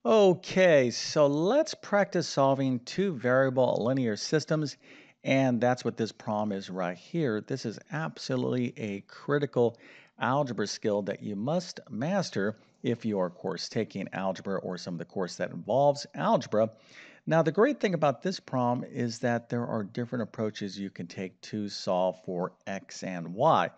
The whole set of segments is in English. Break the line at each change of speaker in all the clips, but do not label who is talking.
Okay, so let's practice solving two variable linear systems. And that's what this problem is right here. This is absolutely a critical algebra skill that you must master if you are, of course, taking algebra or some of the course that involves algebra. Now, the great thing about this problem is that there are different approaches you can take to solve for x and y.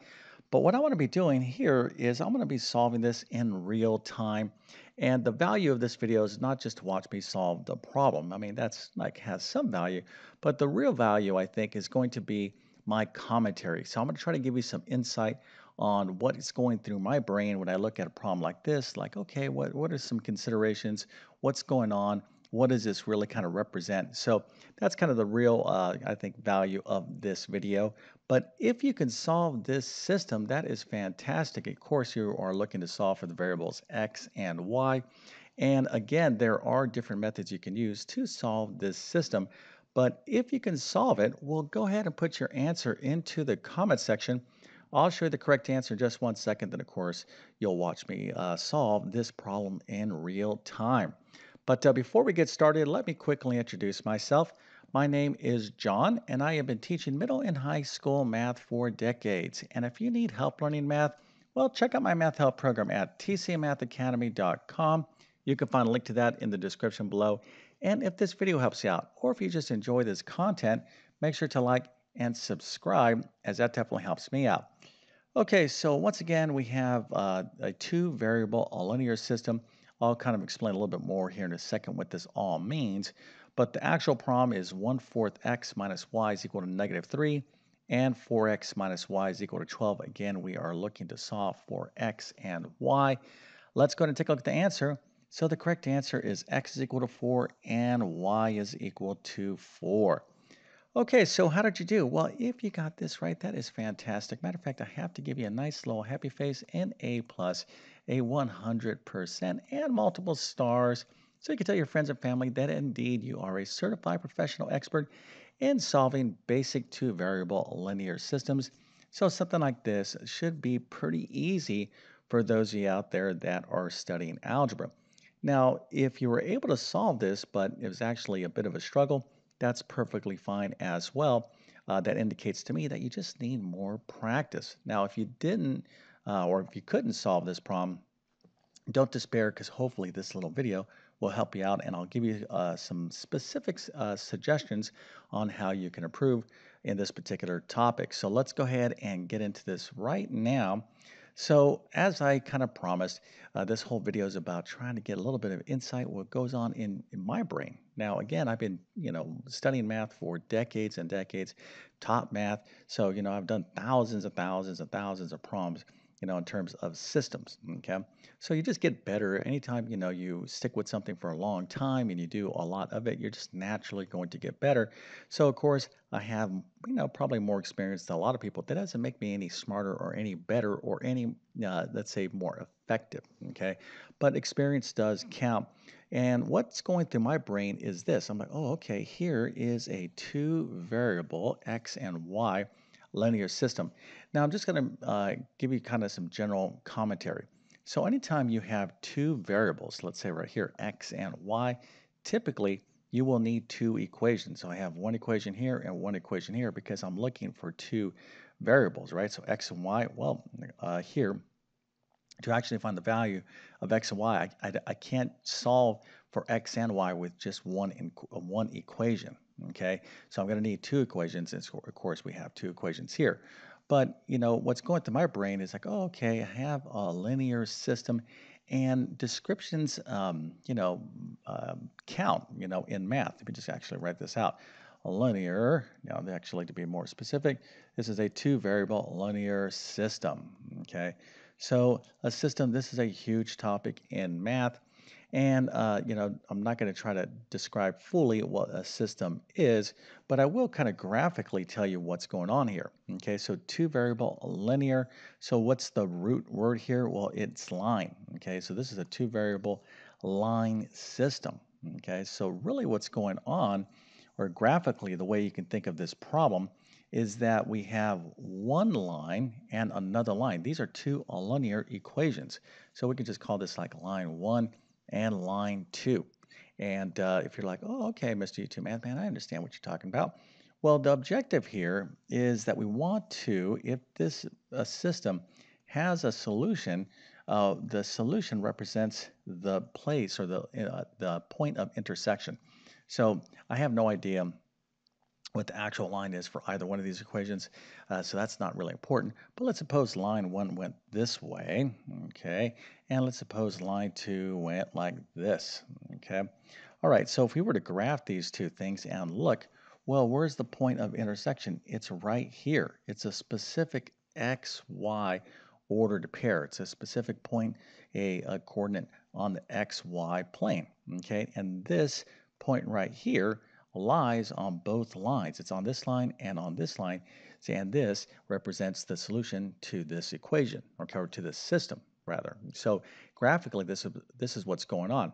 But what I want to be doing here is I'm going to be solving this in real time. And the value of this video is not just to watch me solve the problem. I mean, that's like has some value, but the real value I think is going to be my commentary. So I'm going to try to give you some insight on what is going through my brain when I look at a problem like this. Like, okay, what are some considerations? What's going on? What does this really kind of represent? So that's kind of the real, I think, value of this video. But if you can solve this system, that is fantastic. Of course, you are looking to solve for the variables x and y. And again, there are different methods you can use to solve this system. But if you can solve it, well, go ahead and put your answer into the comment section. I'll show you the correct answer in just 1 second. Then, of course, you'll watch me solve this problem in real time. But before we get started, let me quickly introduce myself. My name is John, and I have been teaching middle and high school math for decades. And if you need help learning math, well, check out my math help program at tcmathacademy.com. You can find a link to that in the description below. And if this video helps you out, or if you just enjoy this content, make sure to like and subscribe, as that definitely helps me out. Okay, so once again, we have a two variable, a linear system. I'll kind of explain a little bit more here in a second what this all means. But the actual problem is 1/4 x minus y is equal to -3, and 4x minus y is equal to 12. Again, we are looking to solve for x and y. Let's go ahead and take a look at the answer. So the correct answer is x is equal to 4 and y is equal to 4. Okay, so how did you do? Well, if you got this right, that is fantastic. Matter of fact, I have to give you a nice little happy face and A plus, a 100%, and multiple stars. So you can tell your friends and family that indeed you are a certified professional expert in solving basic two variable linear systems. So something like this should be pretty easy for those of you out there that are studying algebra. Now, if you were able to solve this, but it was actually a bit of a struggle, that's perfectly fine as well. That indicates to me that you just need more practice. Now, if you didn't, or if you couldn't solve this problem, don't despair because hopefully this little video will help you out and I'll give you some specific suggestions on how you can improve in this particular topic. So let's go ahead and get into this right now. So as I kind of promised, this whole video is about trying to get a little bit of insight what goes on in my brain. Now, again, I've been, studying math for decades and decades, taught math. So, I've done thousands and thousands and thousands of problems, in terms of systems. Okay. So you just get better anytime, you stick with something for a long time and you do a lot of it, you're just naturally going to get better. So of course, I have, probably more experience than a lot of people. That doesn't make me any smarter or any better or any, let's say, more effective. Okay. But experience does count. And what's going through my brain is this. I'm like, oh, okay, here is a two variable x and y linear system. Now, I'm just going to give you kind of some general commentary. So anytime you have two variables, let's say right here, x and y, typically you will need two equations. So I have one equation here and one equation here because I'm looking for two variables, right? So x and y, well, here, to actually find the value of x and y, I can't solve for x and y with just one equation. Okay, so I'm going to need two equations, and so of course we have two equations here. But what's going through my brain is like, oh, okay, I have a linear system, and descriptions, count, in math. Let me just actually write this out. A linear, now actually to be more specific, this is a two variable linear system. Okay. So a system, this is a huge topic in math. And, I'm not going to try to describe fully what a system is, but I will kind of graphically tell you what's going on here. Okay, so two variable linear. So what's the root word here? Well, it's line. Okay, so this is a two variable line system. Okay, so really what's going on, or graphically, the way you can think of this problem is that we have one line and another line. These are two linear equations. So we can just call this like line 1 and line 2. And if you're like, oh, okay, Mr. YouTube Math Man, I understand what you're talking about. Well, the objective here is that we want to, if this system has a solution, the solution represents the place or the point of intersection. So I have no idea what the actual line is for either one of these equations, so that's not really important. But let's suppose line 1 went this way, okay, and let's suppose line 2 went like this, okay. All right, so if we were to graph these two things and look, well, where's the point of intersection? It's right here. It's a specific x, y ordered pair. It's a specific point, a coordinate on the x, y plane, okay, and this point right here lies on both lines. It's on this line and on this line, and this represents the solution to this equation, or to this system, rather. So graphically, this is what's going on.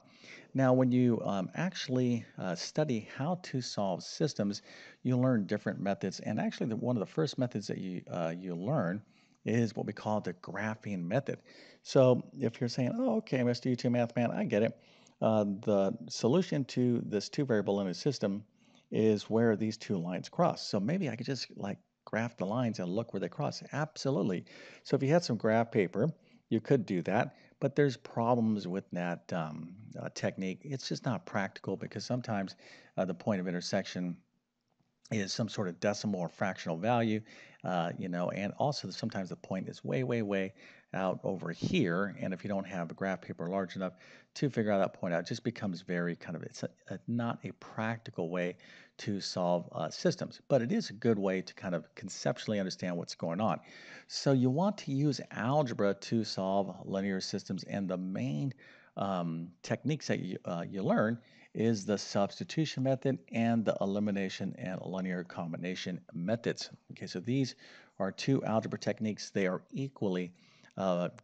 Now, when you actually study how to solve systems, you learn different methods, and actually, one of the first methods that you learn is what we call the graphing method. So if you're saying, "Oh, okay, Mr. YouTube Math Man, I get it," the solution to this two variable linear system is where these two lines cross. So maybe I could just like graph the lines and look where they cross. Absolutely. So if you had some graph paper, you could do that, but there's problems with that technique. It's just not practical because sometimes the point of intersection is some sort of decimal or fractional value, and also sometimes the point is way, way, way out over here. And if you don't have a graph paper large enough to figure out that point out, it just becomes very kind of, not a practical way to solve systems, but it is a good way to kind of conceptually understand what's going on. So you want to use algebra to solve linear systems, and the main techniques that you learn is the substitution method and the elimination and linear combination methods. Okay, so these are two algebra techniques. They are equally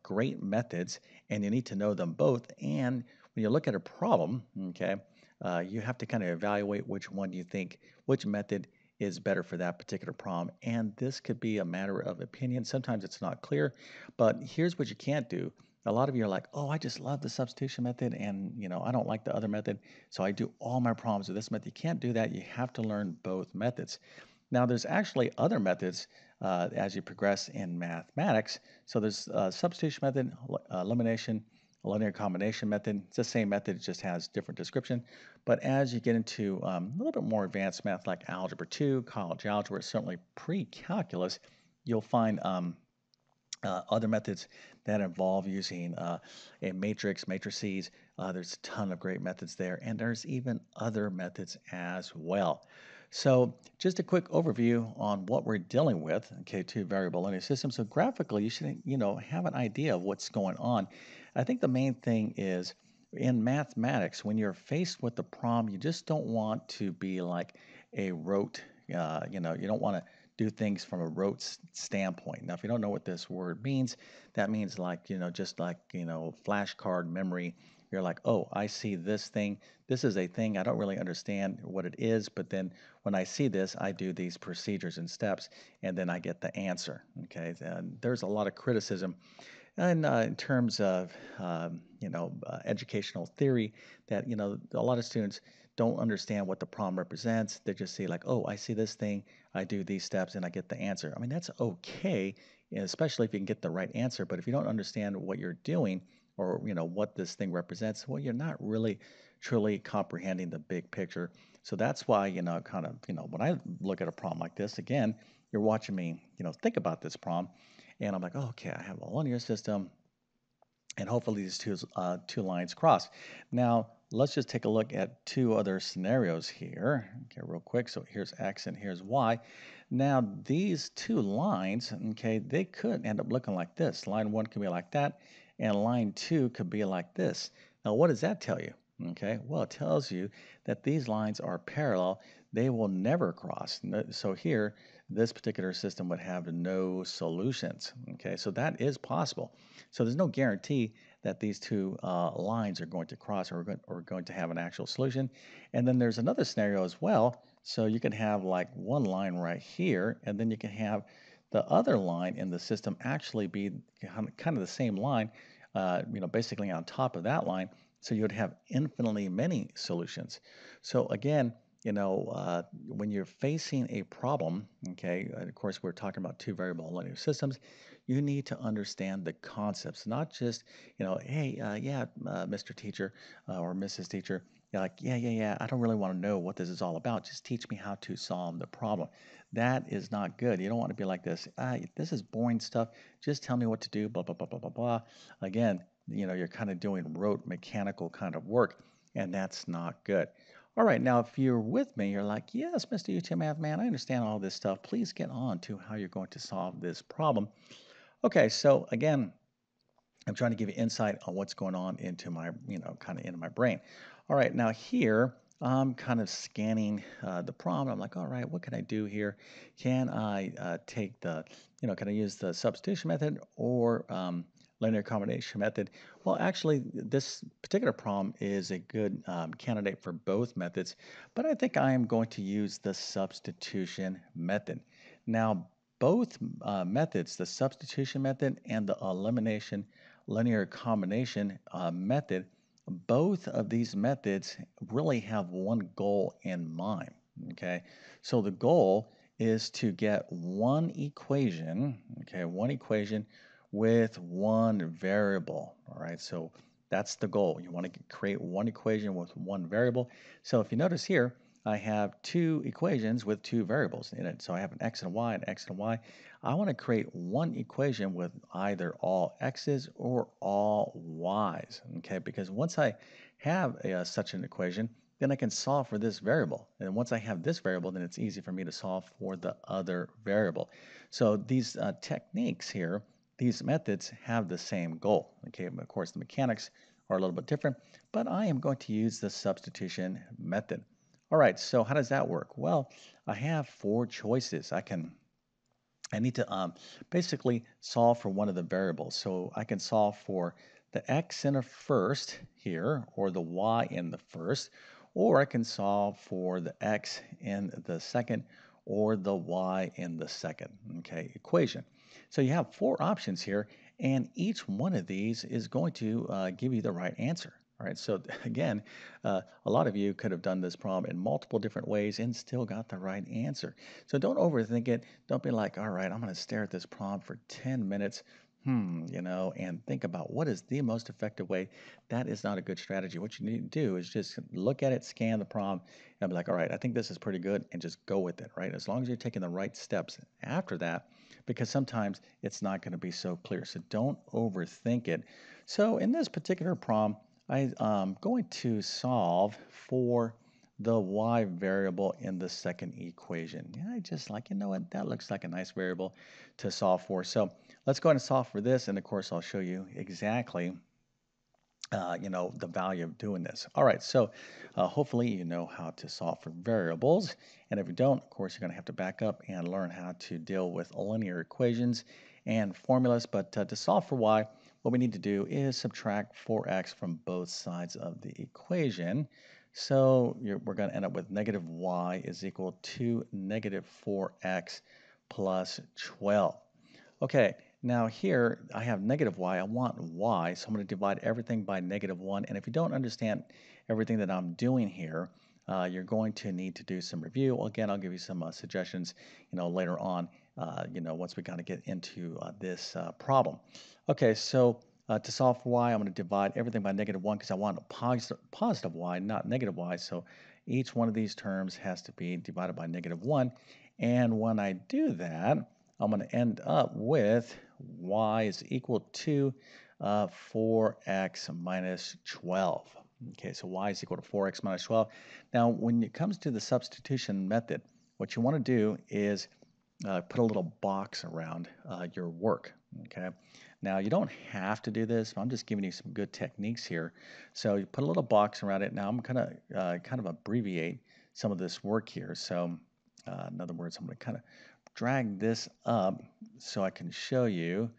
great methods, and you need to know them both. And when you look at a problem, okay, you have to kind of evaluate which method is better for that particular problem. And this could be a matter of opinion. Sometimes it's not clear, but here's what you can't do. A lot of you are like, oh, I just love the substitution method, and I don't like the other method, so I do all my problems with this method. You can't do that. You have to learn both methods. Now, there's actually other methods as you progress in mathematics. So there's substitution method, elimination, linear combination method. It's the same method, it just has different description. But as you get into a little bit more advanced math like Algebra 2, college algebra, certainly pre-calculus, you'll find other methods that involve using a matrix, matrices. There's a ton of great methods there, and there's even other methods as well. So just a quick overview on what we're dealing with, okay, two variable linear systems. So graphically, you should, have an idea of what's going on. I think the main thing is in mathematics, when you're faced with the problem, you just don't want to be like a rote, you don't want to do things from a rote standpoint. Now, if you don't know what this word means, that means like, just like, flashcard memory. You're like, oh, I see this thing. This is a thing. I don't really understand what it is, but then when I see this, I do these procedures and steps, and then I get the answer. Okay, and there's a lot of criticism and in terms of educational theory, that a lot of students don't understand what the problem represents. They just see like, oh, I see this thing, I do these steps, and I get the answer. I mean, that's okay, especially if you can get the right answer. But if you don't understand what you're doing, or what this thing represents, well, you're not really truly comprehending the big picture. So that's why kind of when I look at a problem like this, again, you're watching me think about this problem, and I'm like, oh, okay, I have a linear system, and hopefully these two lines cross. Now, let's just take a look at two other scenarios here, okay, real quick. So here's X and here's Y. Now, these two lines, okay, they could end up looking like this. Line 1 could be like that, and line 2 could be like this. Now, what does that tell you? Okay, well, it tells you that these lines are parallel. They will never cross. So here, this particular system would have no solutions. Okay, so that is possible. So there's no guarantee that these two lines are going to cross, or going to have an actual solution. And then there's another scenario as well. So you can have like one line right here, and then you can have the other line in the system actually be kind of the same line, basically on top of that line, So you would have infinitely many solutions. So again, when you're facing a problem, okay, of course, we're talking about two variable linear systems, you need to understand the concepts, not just, hey, yeah, Mr. Teacher or Mrs. Teacher, you're like, yeah, I don't really want to know what this is all about. Just teach me how to solve the problem. That is not good. You don't want to be like this. This is boring stuff. Just tell me what to do, blah, blah, blah, blah, blah, blah. Again, you're kind of doing rote mechanical kind of work, and that's not good. All right, now if you're with me, you're like, yes, Mr. YouTube Math Man, I understand all this stuff. Please get on to how you're going to solve this problem. Okay, so again, I'm trying to give you insight on what's going on into my, kind of into my brain. All right, now here, I'm kind of scanning the problem. I'm like, all right, what can I do here? Can I take the, can I use the substitution method or linear combination method? Well, actually, this particular problem is a good candidate for both methods, but I think I am going to use the substitution method. Now, both methods, the substitution method and the elimination linear combination method, both of these methods really have one goal in mind. Okay, so the goal is to get one equation, one equation with one variable. All right, so that's the goal. You want to create one equation with one variable. So if you notice here, I have two equations with two variables in it. So I have an x and a y, an x and a y. I want to create one equation with either all x's or all y's, okay? Because once I have such an equation, then I can solve for this variable. And once I have this variable, then it's easy for me to solve for the other variable. So these techniques here, these methods have the same goal, okay? Of course, the mechanics are a little bit different, but I am going to use the substitution method. All right, so how does that work? Well, I have four choices. I need to basically solve for one of the variables. So I can solve for the x in a first here, or the y in the first, or I can solve for the x in the second, or the y in the second, okay, equation. So you have four options here, and each one of these is going to give you the right answer. All right, so again, a lot of you could have done this problem in multiple different ways and still got the right answer. So don't overthink it. Don't be like, all right, I'm going to stare at this problem for 10 minutes, and think about what is the most effective way. That is not a good strategy. What you need to do is just look at it, scan the problem, and be like, all right, I think this is pretty good, and just go with it, right? As long as you're taking the right steps after that, because sometimes it's not going to be so clear. So don't overthink it. So in this particular problem, I'm going to solve for the y variable in the second equation. Yeah, I just like, you know what, that looks like a nice variable to solve for. So let's go ahead and solve for this, and of course I'll show you exactly the value of doing this. All right, so hopefully you know how to solve for variables, and if you don't, of course, you're going to have to back up and learn how to deal with linear equations and formulas. But to solve for y, what we need to do is subtract 4x from both sides of the equation. So we're going to end up with negative y is equal to negative 4x plus 12. Okay, now here I have negative y. I want y, so I'm going to divide everything by negative 1. And if you don't understand everything that I'm doing here, you're going to need to do some review. Well, again, I'll give you some suggestions, later on, once we kind of get into this problem. Okay, so to solve for y, I'm going to divide everything by negative 1 because I want a positive y, not negative y. So each one of these terms has to be divided by negative 1. And when I do that, I'm going to end up with y is equal to 4x minus 12. Okay, so y is equal to 4x minus 12. Now, when it comes to the substitution method, what you want to do is put a little box around your work. Okay, now you don't have to do this. I'm just giving you some good techniques here. So you put a little box around it. Now I'm going to kind of abbreviate some of this work here. So in other words, I'm going to kind of drag this up so I can show you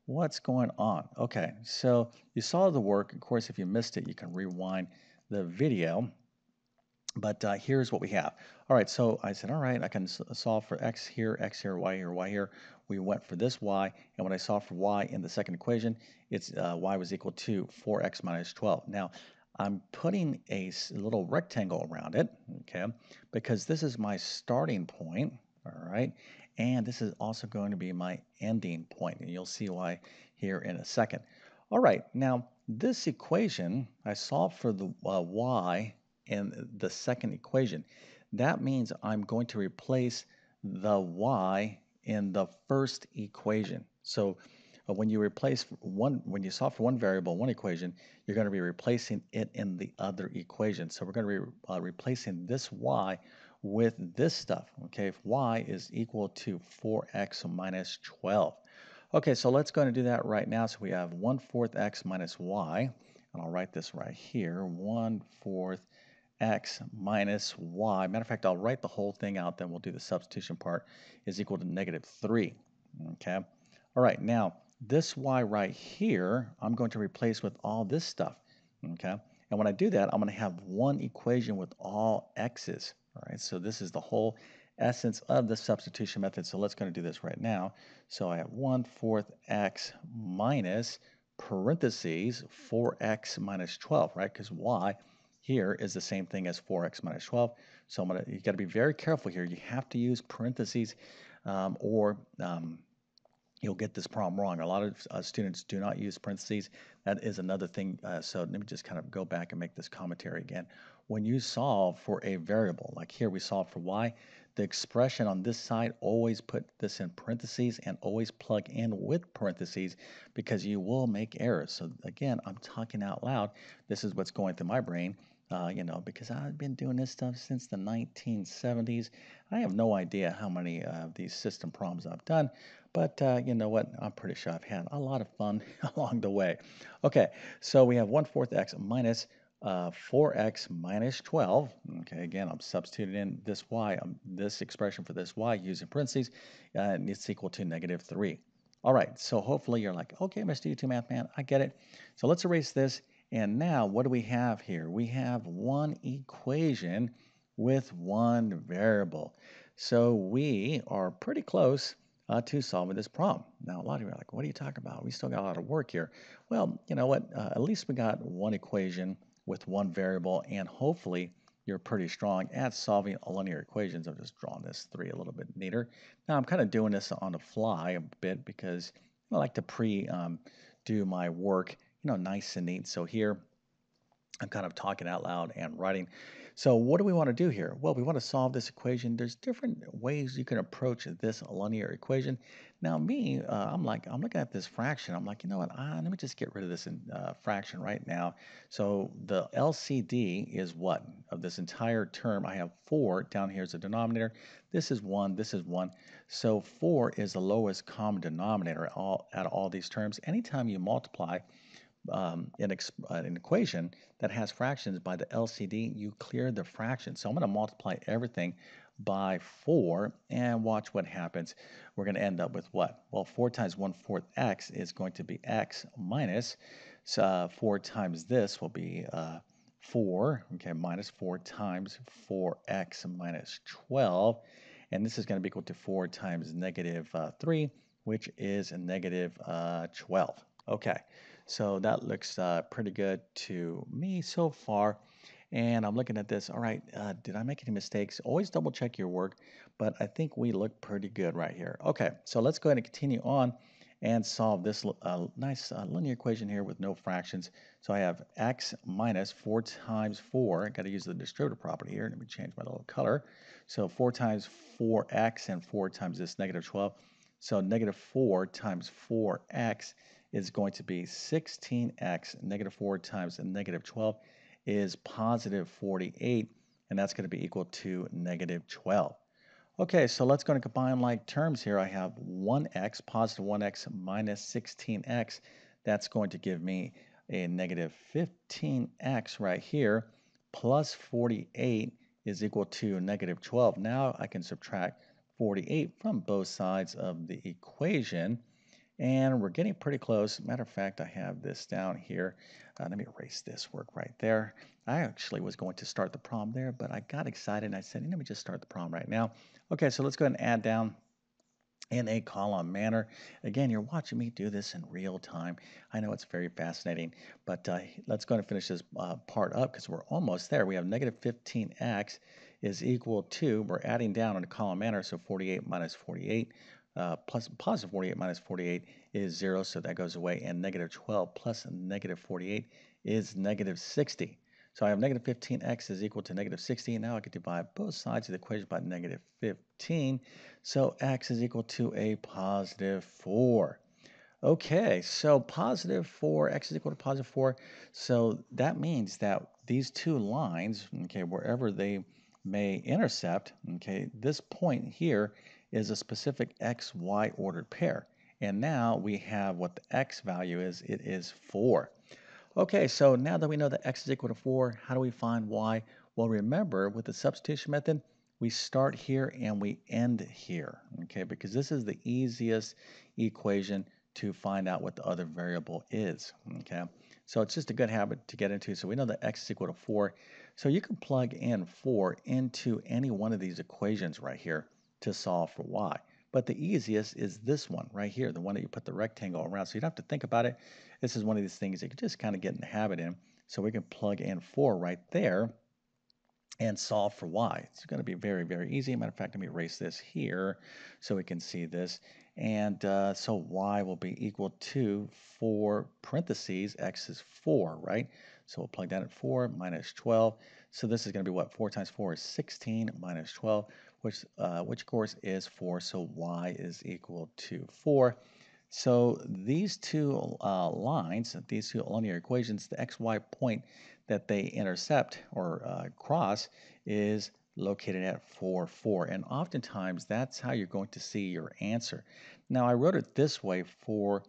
what's going on. Okay, so you saw the work. Of course, if you missed it, you can rewind the video. But here's what we have. All right, so I said, all right, I can solve for x here, y here, y here. We went for this y, and when I solve for y in the second equation, it's y was equal to 4x minus 12. Now, I'm putting a little rectangle around it, okay, because this is my starting point, all right, and this is also going to be my ending point, and you'll see why here in a second. All right, now this equation, I solved for the y in the second equation. That means I'm going to replace the y in the first equation. So when you replace when you solve for one variable, one equation, you're going to be replacing it in the other equation. So we're going to be replacing this y with this stuff. Okay, if y is equal to 4x minus 12. Okay, so let's go and do that right now. So we have 1/4 x minus y, and I'll write this right here, 1/4 x minus y. Matter of fact, I'll write the whole thing out, then we'll do the substitution part, is equal to -3. Okay. All right, now this y right here, I'm going to replace with all this stuff. Okay. And when I do that, I'm going to have one equation with all x's. All right, so this is the whole essence of the substitution method. So let's go and do this right now. So I have 1/4 x minus parentheses 4x minus 12, right? Because y here is the same thing as 4x minus 12. So you got to be very careful here. You have to use parentheses or you'll get this problem wrong. A lot of students do not use parentheses. That is another thing. So let me just kind of go back and make this commentary again. When you solve for a variable, like here we solve for y, the expression on this side, always put this in parentheses and always plug in with parentheses because you will make errors. So again, I'm talking out loud. This is what's going through my brain. Because I've been doing this stuff since the 1970s. I have no idea how many of these system problems I've done, but you know what? I'm pretty sure I've had a lot of fun along the way. Okay, so we have 1/4 x minus 4x minus 12. Okay, again, I'm substituting in this y, this expression for this y using parentheses, and it's equal to -3. All right, so hopefully you're like, okay, Mr. YouTube Math Man, I get it. So let's erase this. And now what do we have here? We have one equation with one variable. So we are pretty close to solving this problem. Now, a lot of you are like, what are you talking about? We still got a lot of work here. Well, you know what? At least we got one equation with one variable, and hopefully you're pretty strong at solving linear equations. I'm just drawing this 3 a little bit neater. Now, I'm kind of doing this on the fly a bit because I like to do my work nice and neat. So here I'm kind of talking out loud and writing. So what do we want to do here? Well, we want to solve this equation. There's different ways you can approach this linear equation. Now, I'm looking at this fraction. I'm like, you know what? Let me just get rid of this fraction right now. So the LCD is what? Of this entire term, I have 4 down here as a denominator. This is 1, this is 1. So 4 is the lowest common denominator out of all these terms. Anytime you multiply an equation that has fractions by the LCD, you clear the fraction. So I'm going to multiply everything by 4 and watch what happens. We're going to end up with what? Well, 4 times 1/4 x is going to be x minus 4 times this will be 4, okay, minus 4 times 4x minus 12. And this is going to be equal to 4 times -3, which is -12. Okay, so that looks pretty good to me so far. And I'm looking at this. All right, did I make any mistakes? Always double check your work, but I think we look pretty good right here. Okay, so let's go ahead and continue on and solve this nice linear equation here with no fractions. So I have x minus 4 times 4. I got to use the distributive property here. Let me change my little color. So 4 times 4x and 4 times this -12. So -4 times 4x is going to be 16x. -4 times -12 is +48, and that's going to be equal to -12. Okay, so let's go and combine like terms here. I have 1x, positive 1x minus 16x. That's going to give me a -15x right here, plus 48 is equal to -12. Now I can subtract 48 from both sides of the equation. And we're getting pretty close. Matter of fact, I have this down here. Let me erase this work right there. I actually was going to start the problem there, but I got excited and I said, let me just start the problem right now. Okay, so let's go ahead and add down in a column manner. Again, you're watching me do this in real time. I know it's very fascinating, but let's go and finish this part up because we're almost there. We have negative 15x is equal to, we're adding down in a column manner, so 48 minus 48 plus positive 48 minus 48 is 0, so that goes away, and negative 12 plus negative 48 is negative 60. So I have negative 15x is equal to negative 60, and now I can divide both sides of the equation by negative 15. So x is equal to a positive 4. Okay, so positive 4, x is equal to positive 4. So that means that these two lines, okay, wherever they may intercept, okay, this point here is a specific x-y ordered pair. And now we have what the x value is. It is 4. Okay, so now that we know that x is equal to 4, how do we find y? Well, remember, with the substitution method, we start here and we end here, okay, because this is the easiest equation to find out what the other variable is, okay? So it's just a good habit to get into. So we know that x is equal to 4. So you can plug in 4 into any one of these equations right here to solve for y. But the easiest is this one right here, the one that you put the rectangle around. So you don't have to think about it. This is one of these things that you just kind of get in the habit in. So we can plug in 4 right there and solve for y. It's going to be very, very easy. Matter of fact, let me erase this here so we can see this. And so y will be equal to 4 parentheses, x is 4, right? So we'll plug that at 4 minus 12. So this is going to be what? 4 times 4 is 16 minus 12, which of course is 4. So y is equal to 4. So these two lines, these two linear equations, the xy point that they intercept or cross is located at 4, 4. And oftentimes that's how you're going to see your answer. Now I wrote it this way for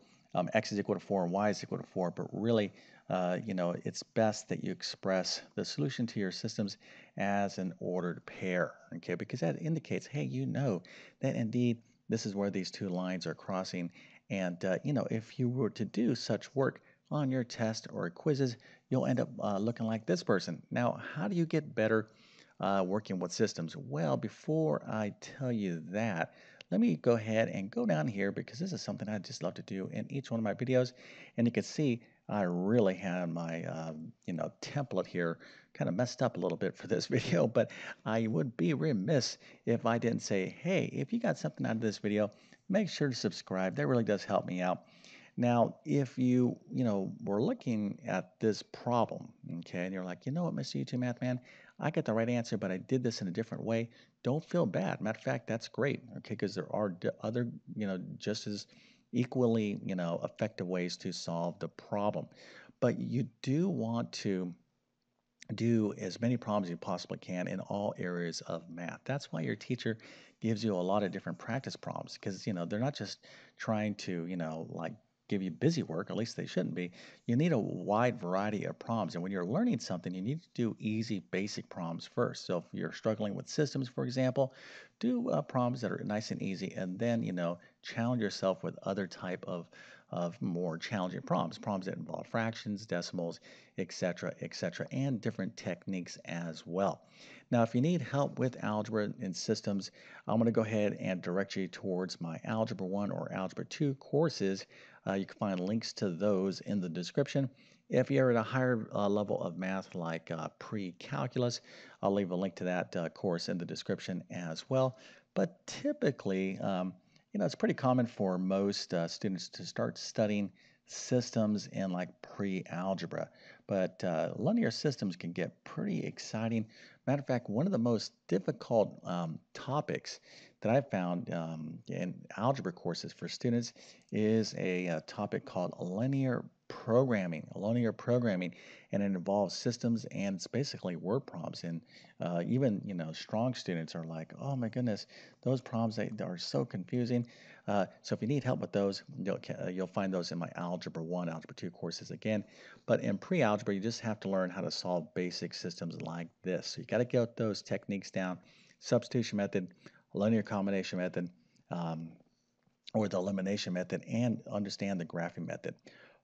x is equal to 4 and y is equal to 4, but really, it's best that you express the solution to your systems as an ordered pair, okay? Because that indicates, hey, you know that indeed this is where these two lines are crossing. And, if you were to do such work on your test or quizzes, you'll end up looking like this person. Now, how do you get better working with systems? Well, before I tell you that, let me go ahead and go down here because this is something I just love to do in each one of my videos. And you can see I really had my, template here kind of messed up a little bit for this video, but I would be remiss if I didn't say, hey, if you got something out of this video, make sure to subscribe. That really does help me out. Now, if were looking at this problem, okay, and you're like, you know what, Mr. YouTube Math Man, I got the right answer, but I did this in a different way. Don't feel bad. Matter of fact, that's great, okay, because there are other, just as equally, effective ways to solve the problem. But you do want to do as many problems as you possibly can in all areas of math. That's why your teacher gives you a lot of different practice problems because, they're not just trying to, like give you busy work, at least they shouldn't be. You need a wide variety of problems. And when you're learning something, you need to do easy, basic problems first. So if you're struggling with systems, for example, do problems that are nice and easy, and then, challenge yourself with other type of more challenging problems that involve fractions, decimals, etc., and different techniques as well. Now, if you need help with algebra and systems, I'm going to go ahead and direct you towards my Algebra 1 or Algebra 2 courses. You can find links to those in the description. If you're at a higher level of math like pre-calculus, I'll leave a link to that course in the description as well. But typically, it's pretty common for most students to start studying systems in like pre-algebra, but linear systems can get pretty exciting. Matter of fact, one of the most difficult topics that I've found in algebra courses for students is a topic called linear programming, and it involves systems and it's basically word problems. And even strong students are like, oh my goodness, those problems they are so confusing. So if you need help with those, you'll find those in my Algebra 1, Algebra 2 courses again. But in pre-algebra, you just have to learn how to solve basic systems like this. So you got to get those techniques down: substitution method, linear combination method, or the elimination method, and understand the graphing method.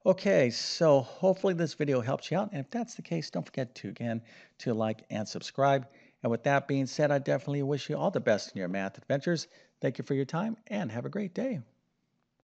Okay, so hopefully this video helps you out. And if that's the case, don't forget to, again, to like and subscribe. And with that being said, I definitely wish you all the best in your math adventures. Thank you for your time and have a great day.